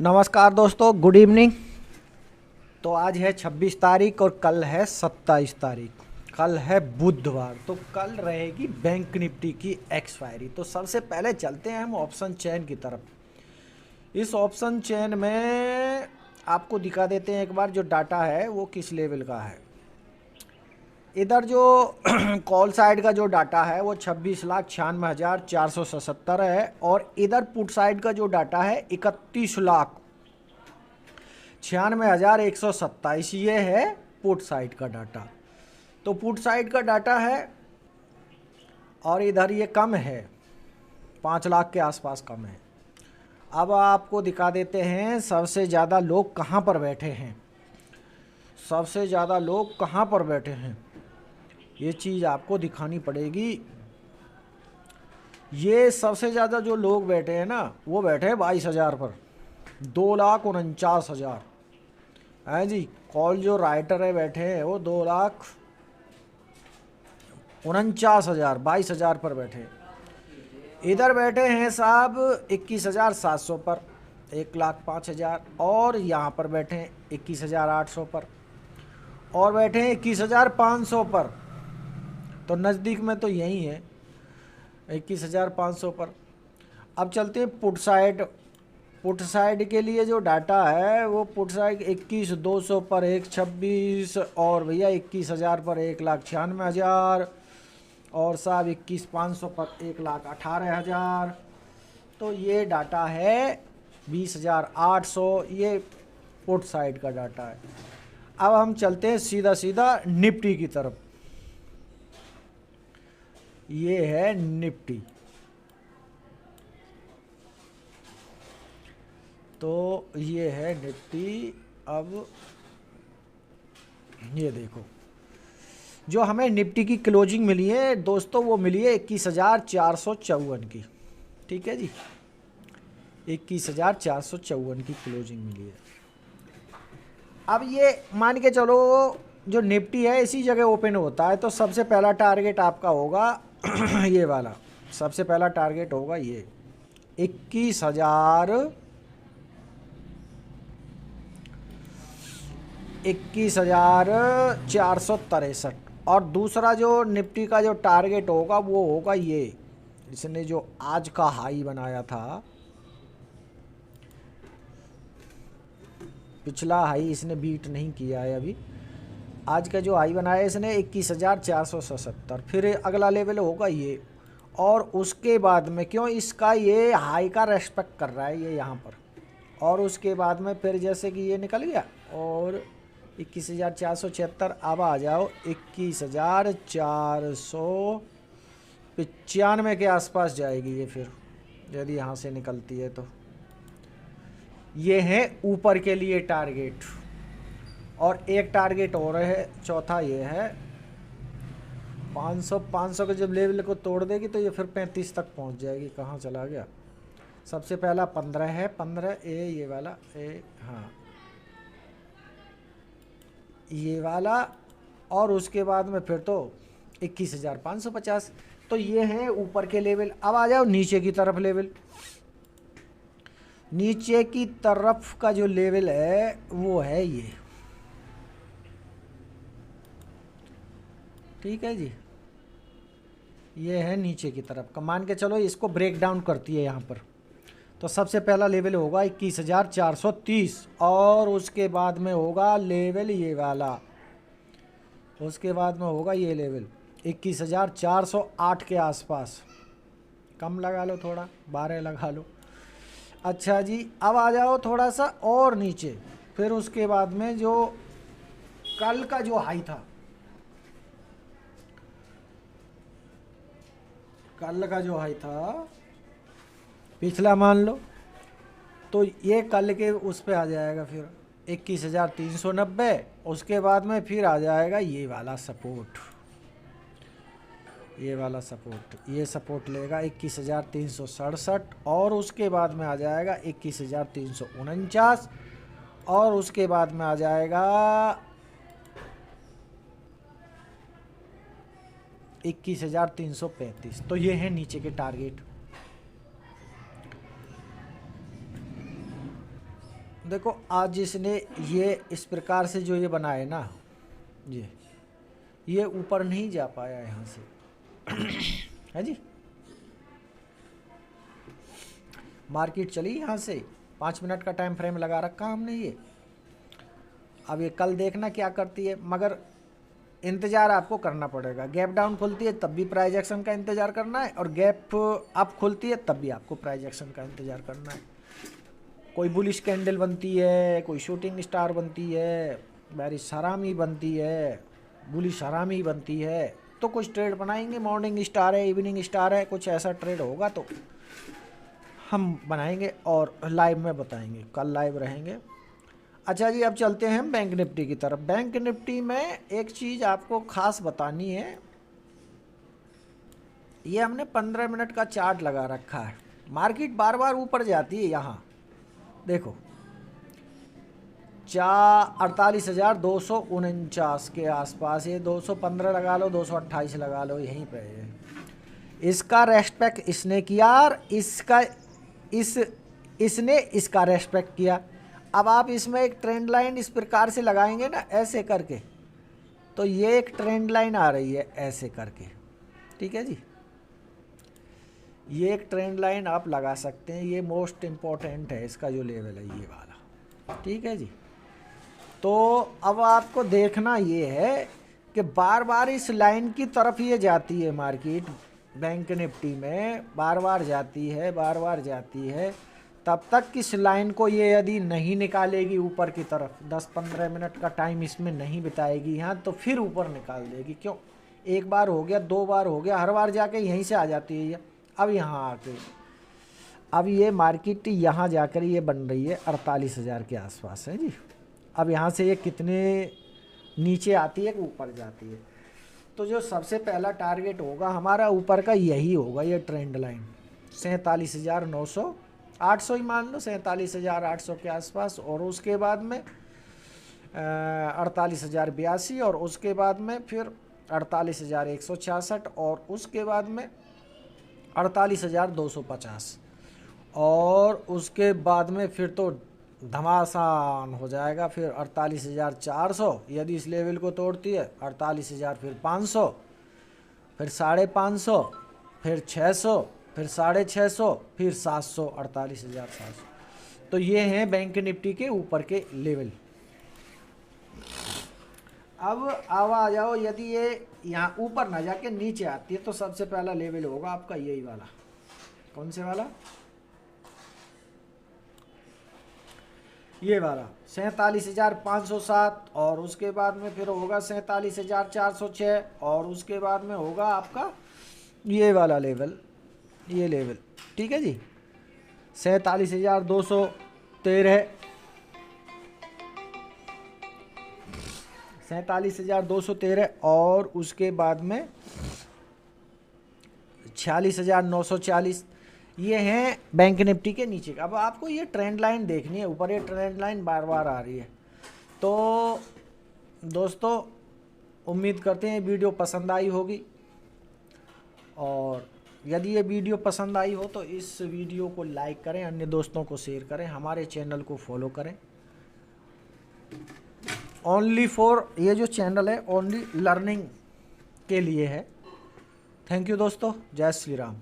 नमस्कार दोस्तों, good evening. तो आज है 26 तारीख और कल है 27 तारीख। कल है बुधवार, तो कल रहेगी बैंक निफ्टी की एक्सपायरी। तो सबसे पहले चलते हैं हम ऑप्शन चेन की तरफ। इस ऑप्शन चेन में आपको दिखा देते हैं एक बार जो डाटा है वो किस लेवल का है। इधर जो कॉल साइड का जो डाटा है वो 26,96,477 है और इधर पुट साइड का जो डाटा है 31,96,127। ये है पुट साइड का डाटा। तो पुट साइड का डाटा है और इधर ये कम है, 5 लाख के आसपास कम है। अब आपको दिखा देते हैं सबसे ज़्यादा लोग कहाँ पर बैठे हैं। सबसे ज़्यादा लोग कहाँ पर बैठे हैं ये चीज़ आपको दिखानी पड़ेगी। ये सबसे ज़्यादा जो लोग बैठे हैं ना वो बैठे हैं 22,000 पर, 2,49,000 है जी। कॉल जो राइटर है बैठे हैं वो 2,49,000, 22,000 पर बैठे हैं। इधर बैठे हैं साहब 21,700 पर, 1,05,000। और यहाँ पर बैठे हैं 21,800 पर और बैठे हैं 21,500 पर। तो नज़दीक में तो यही है 21,500 पर। अब चलते हैं पुट साइड। पुट साइड के लिए जो डाटा है वो पुट साइड 21,200 पर 1,26 और भैया 21,000 पर 1,96,000 और साहब 21,500 पर 1,18,000। तो ये डाटा है 20,800। ये पुट साइड का डाटा है। अब हम चलते हैं सीधा सीधा निफ्टी की तरफ। ये है निफ्टी। तो ये है निफ्टी। अब ये देखो जो हमें निफ्टी की क्लोजिंग मिली है दोस्तों, वो मिली है 21,454 की। ठीक है जी, 21,454 की क्लोजिंग मिली है। अब ये मान के चलो जो निफ्टी है इसी जगह ओपन होता है, तो सबसे पहला टारगेट आपका होगा ये वाला। सबसे पहला टारगेट होगा ये 21,463। और दूसरा जो निफ्टी का जो टारगेट होगा वो होगा ये, इसने जो आज का हाई बनाया था, पिछला हाई इसने बीट नहीं किया है अभी। आज का जो हाई बनाया इसने 21,477। फिर अगला लेवल होगा ये, और उसके बाद में क्यों इसका ये हाई का रेस्पेक्ट कर रहा है ये यहाँ पर। और उसके बाद में फिर जैसे कि ये निकल गया और 21,476। अब आ जाओ 21,495 के आसपास जाएगी ये फिर, यदि यहाँ से निकलती है तो। ये है ऊपर के लिए टारगेट। और एक टारगेट और है, चौथा ये है 500 के जब लेवल को तोड़ देगी तो ये फिर 35 तक पहुंच जाएगी। कहाँ चला गया? सबसे पहला 15 है, 15 ए, ये वाला ए, हाँ ये वाला। और उसके बाद में फिर तो 21,550। तो ये है ऊपर के लेवल। अब आ जाओ नीचे की तरफ लेवल। नीचे की तरफ का जो लेवल है वो है ये। ठीक है जी, ये है नीचे की तरफ का। मान के चलो इसको ब्रेक डाउन करती है यहाँ पर। तो सबसे पहला लेवल होगा 21,430 और उसके बाद में होगा लेवल ये वाला। उसके बाद में होगा ये लेवल 21,408 के आसपास। कम लगा लो, थोड़ा 12 लगा लो। अच्छा जी, अब आ जाओ थोड़ा सा और नीचे। फिर उसके बाद में जो कल का जो हाई था, कल का जो हाई था पिछला मान लो, तो ये कल के उस पे आ जाएगा फिर 21,390। उसके बाद में फिर आ जाएगा ये वाला सपोर्ट, ये वाला सपोर्ट। ये सपोर्ट लेगा 21,367 और उसके बाद में आ जाएगा 21,349 और उसके बाद में आ जाएगा 21,335। तो ये है नीचे के टारगेट। देखो आज जिसने ये इस प्रकार से जो ये बनाए ना, ये ऊपर नहीं जा पाया यहाँ से है जी। मार्केट चली यहाँ से, 5 मिनट का टाइम फ्रेम लगा रखा हमने ये। अब ये कल देखना क्या करती है, मगर इंतज़ार आपको करना पड़ेगा। गैप डाउन खुलती है तब भी प्राइस एक्शन का इंतज़ार करना है, और गैप अप खुलती है तब भी आपको प्राइस एक्शन का इंतज़ार करना है। कोई बुलिश कैंडल बनती है, कोई शूटिंग स्टार बनती है, बेरिश हरामी बनती है, बुलिश हरामी बनती है, तो कुछ ट्रेड बनाएंगे। मॉर्निंग स्टार है, इवनिंग स्टार है, कुछ ऐसा ट्रेड होगा तो हम बनाएंगे और लाइव में बताएंगे। कल लाइव रहेंगे। अच्छा जी, अब चलते हैं हम बैंक निफ्टी की तरफ। बैंक निफ्टी में एक चीज़ आपको खास बतानी है। ये हमने 15 मिनट का चार्ट लगा रखा है। मार्केट बार बार ऊपर जाती है, यहाँ देखो 48,249 के आसपास, ये 215 लगा लो, 228 लगा लो, यहीं पे है। इसका रेस्पेक्ट इसने किया और इसने इसका रेस्पेक्ट किया। अब आप इसमें एक ट्रेंड लाइन इस प्रकार से लगाएंगे ना, ऐसे करके, तो ये एक ट्रेंड लाइन आ रही है ऐसे करके, ठीक है जी। ये एक ट्रेंड लाइन आप लगा सकते हैं, ये मोस्ट इम्पॉर्टेंट है, इसका जो लेवल है ये वाला, ठीक है जी। तो अब आपको देखना ये है कि बार बार इस लाइन की तरफ ये जाती है मार्केट, बैंक निफ्टी में बार बार जाती है, बार बार जाती है। तब तक इस लाइन को ये यदि नहीं निकालेगी ऊपर की तरफ, 10-15 मिनट का टाइम इसमें नहीं बिताएगी यहाँ, तो फिर ऊपर निकाल देगी। क्यों? एक बार हो गया, 2 बार हो गया, हर बार जाके यहीं से आ जाती है ये। अब यहाँ आके अब ये मार्केट यहाँ जाकर ये बन रही है 48,000 के आसपास है जी। अब यहाँ से ये कितने नीचे आती है कि ऊपर जाती है, तो जो सबसे पहला टारगेट होगा हमारा ऊपर का यही होगा, ये ट्रेंड लाइन 47,900, 800 ही मान लो, 47,800 के आसपास। और उसके बाद में 48,082, और उसके बाद में फिर 48,166, और उसके बाद में 48,250, और उसके बाद में फिर तो धमासान हो जाएगा। फिर 48,400 यदि इस लेवल को तोड़ती है, 48,000, फिर 500, फिर 550, फिर 600, फिर 650, फिर 700, 48,700। तो ये हैं बैंक निफ्टी के ऊपर के लेवल। अब आ जाओ, यदि ये यहाँ ऊपर ना जाके नीचे आती है तो सबसे पहला लेवल होगा आपका यही वाला। कौन से वाला? ये वाला 47,507, और उसके बाद में फिर होगा 47,406, और उसके बाद में होगा आपका ये वाला लेवल, ये लेवल, ठीक है जी, 47,213, 47,213, और उसके बाद में 46,940। ये हैं बैंक निफ्टी के नीचे। अब आपको ये ट्रेंड लाइन देखनी है, ऊपर ये ट्रेंड लाइन बार बार आ रही है। तो दोस्तों उम्मीद करते हैं वीडियो पसंद आई होगी, और यदि ये वीडियो पसंद आई हो तो इस वीडियो को लाइक करें, अन्य दोस्तों को शेयर करें, हमारे चैनल को फॉलो करें। ओनली फॉर, ये जो चैनल है ओनली लर्निंग के लिए है। थैंक यू दोस्तों, जय श्री राम।